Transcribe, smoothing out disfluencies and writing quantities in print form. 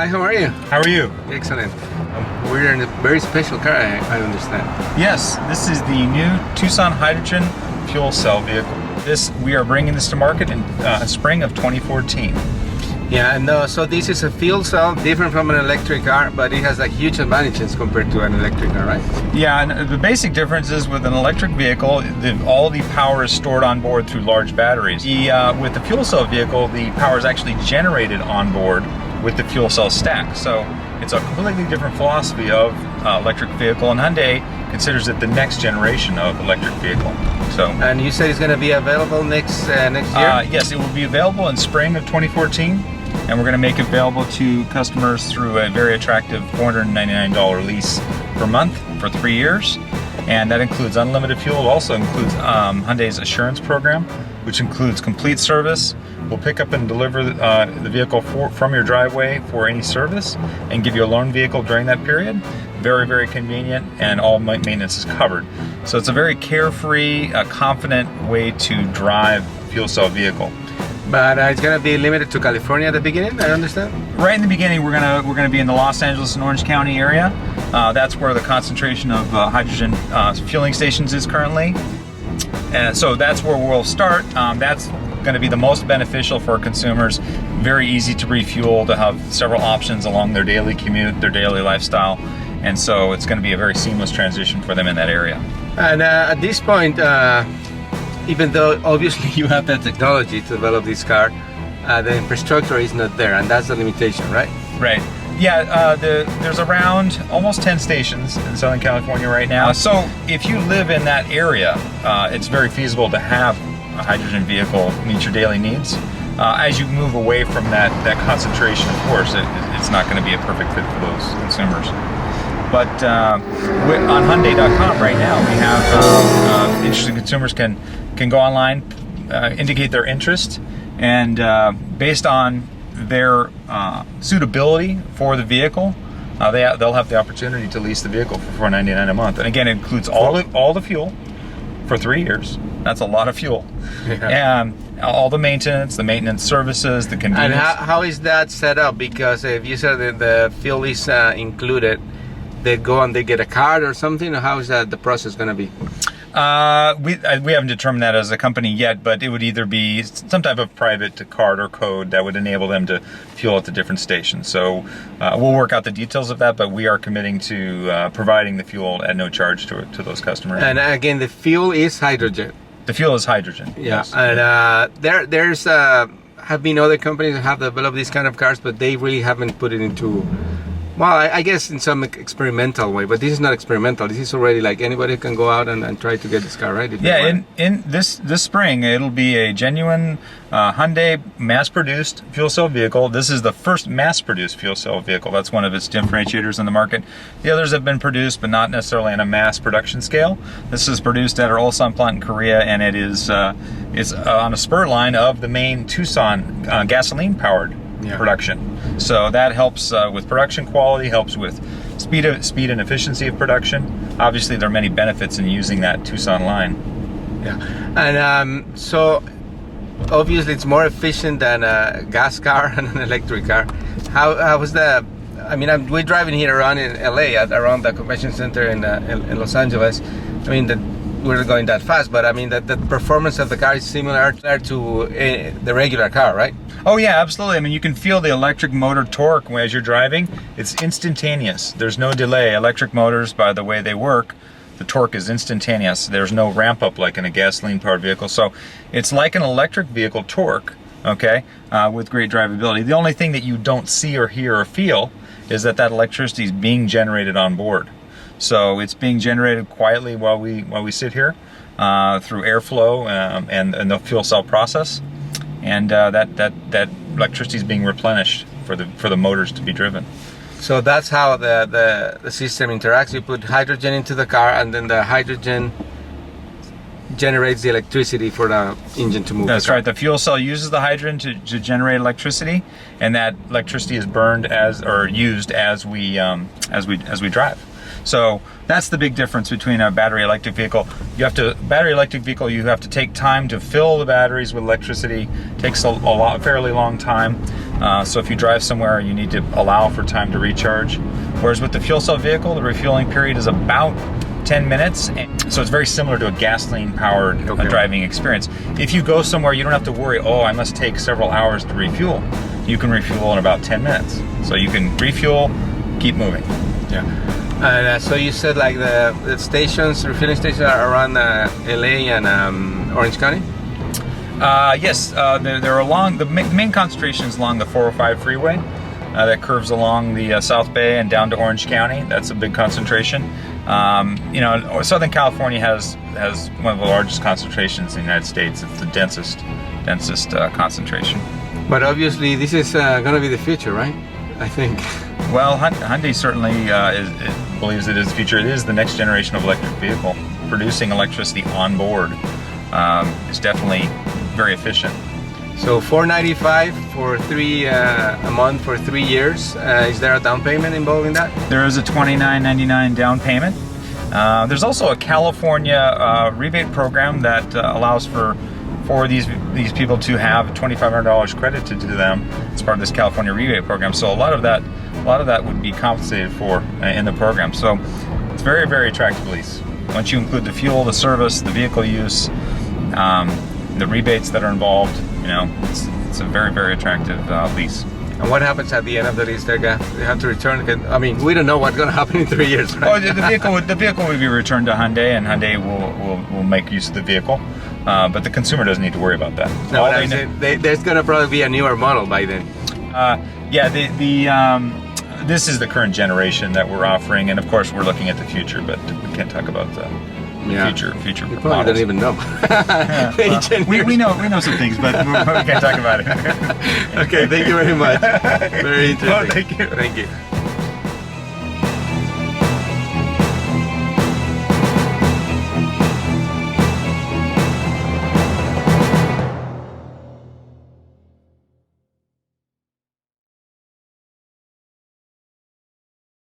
Hi, how are you? How are you? Excellent. We're in a very special car, I understand. Yes, this is the new Tucson hydrogen fuel cell vehicle. We are bringing this to market in spring of 2014. Yeah, and so this is a fuel cell, different from an electric car, but it has like huge advantages compared to an electric car, right? Yeah, and the basic difference is with an electric vehicle, all the power is stored on board through large batteries. With the fuel cell vehicle, the power is actually generated on board with the fuel cell stack. So it's a completely different philosophy of electric vehicle, and Hyundai considers it the next generation of electric vehicle. So, and you said it's going to be available next year? Yes, it will be available in spring of 2014. And we're going to make it available to customers through a very attractive $499 lease per month for 3 years. And that includes unlimited fuel. It also includes Hyundai's assurance program, which includes complete service. We'll pick up and deliver the vehicle from your driveway for any service and give you a loan vehicle during that period. Very, very convenient, and all maintenance is covered. So it's a very carefree, confident way to drive a fuel cell vehicle. But it's going to be limited to California at the beginning, I understand? Right in the beginning, we're gonna be in the Los Angeles and Orange County area. That's where the concentration of hydrogen fueling stations is currently. And so that's where we'll start. That's going to be the most beneficial for consumers. Very easy to refuel, to have several options along their daily commute, their daily lifestyle. And so it's going to be a very seamless transition for them in that area. And at this point, even though obviously you have that technology to develop this car, the infrastructure is not there, and that's the limitation, right? Right. Yeah, there's around almost 10 stations in Southern California right now. So if you live in that area, it's very feasible to have a hydrogen vehicle meet your daily needs. As you move away from that concentration, of course, it's not going to be a perfect fit for those consumers. But on Hyundai.com right now, we have interested consumers can go online, indicate their interest, and based on their suitability for the vehicle, they'll have the opportunity to lease the vehicle for $499 a month. And again, it includes all the fuel for 3 years. That's a lot of fuel. Yeah. And all the maintenance services, the convenience. And how is that set up? Because if you said that the fuel is included, they go and they get a card or something, or how is that the process going to be? We haven't determined that as a company yet, but it would either be some type of private card or code that would enable them to fuel at the different stations. So we'll work out the details of that, but we are committing to providing the fuel at no charge to those customers. And again, the fuel is hydrogen. The fuel is hydrogen. Yeah, yes. And there's have been other companies that have developed these kind of cars, but they really haven't put it into. Well, I guess in some experimental way, but this is not experimental. This is already like anybody can go out and try to get this car, right? Yeah, in this spring, it'll be a genuine Hyundai mass-produced fuel cell vehicle. This is the first mass-produced fuel cell vehicle. That's one of its differentiators in the market. The others have been produced, but not necessarily on a mass production scale. This is produced at our Ulsan plant in Korea, and it's on a spur line of the main Tucson gasoline-powered production. So that helps with production quality, helps with speed and efficiency of production. Obviously, there are many benefits in using that Tucson line. Yeah, and so obviously it's more efficient than a gas car and an electric car. How was that? I mean, we're driving here around in LA, around the convention center in Los Angeles. I mean, we're going that fast, but I mean that the performance of the car is similar to the regular car, right? Oh yeah, absolutely. I mean, you can feel the electric motor torque as you're driving. It's instantaneous. There's no delay. Electric motors, by the way they work, the torque is instantaneous. There's no ramp up like in a gasoline powered vehicle. So it's like an electric vehicle torque, okay, with great drivability. The only thing that you don't see or hear or feel is that electricity is being generated on board. So it's being generated quietly while we sit here through airflow and the fuel cell process, and that electricity is being replenished for the motors to be driven. So that's how the system interacts. You put hydrogen into the car, and then the hydrogen generates the electricity for the engine to move. That's right. The fuel cell uses the hydrogen to generate electricity, and that electricity is burned used as we drive. So that's the big difference between a battery electric vehicle. You have to take time to fill the batteries with electricity. It takes a fairly long time. So if you drive somewhere, you need to allow for time to recharge. Whereas with the fuel cell vehicle, the refueling period is about 10 minutes. So it's very similar to a gasoline-powered driving experience. If you go somewhere, you don't have to worry, oh, I must take several hours to refuel. You can refuel in about 10 minutes. So you can refuel, keep moving. Yeah. And so you said like the refueling stations are around LA and Orange County? Yes, they're along, the main concentration is along the 405 freeway that curves along the South Bay and down to Orange County. That's a big concentration. You know, Southern California has one of the largest concentrations in the United States. It's the densest concentration. But obviously this is going to be the future, right? I think. Well, Hyundai certainly believes it is the future. It is the next generation of electric vehicle. Producing electricity on board is definitely very efficient. So $495 for a month for 3 years. Is there a down payment involved in that? There is a $29.99 down payment. There's also a California rebate program that allows for these people to have $2,500 credited to them as part of this California rebate program. So a lot of that would be compensated for in the program. So it's very, very attractive lease. Once you include the fuel, the service, the vehicle use, the rebates that are involved, you know, it's a very, very attractive lease. And what happens at the end of the lease? They have to return. I mean, we don't know what's going to happen in 3 years, right? Oh, the vehicle would be returned to Hyundai, and Hyundai will make use of the vehicle. But the consumer doesn't need to worry about that. No, there's going to probably be a newer model by then. Yeah, this is the current generation that we're offering, and of course we're looking at the future, but we can't talk about the future You probably don't even know. We know some things, but we can't talk about it. Okay, thank you very much. Very interesting. Oh, thank you. Thank you.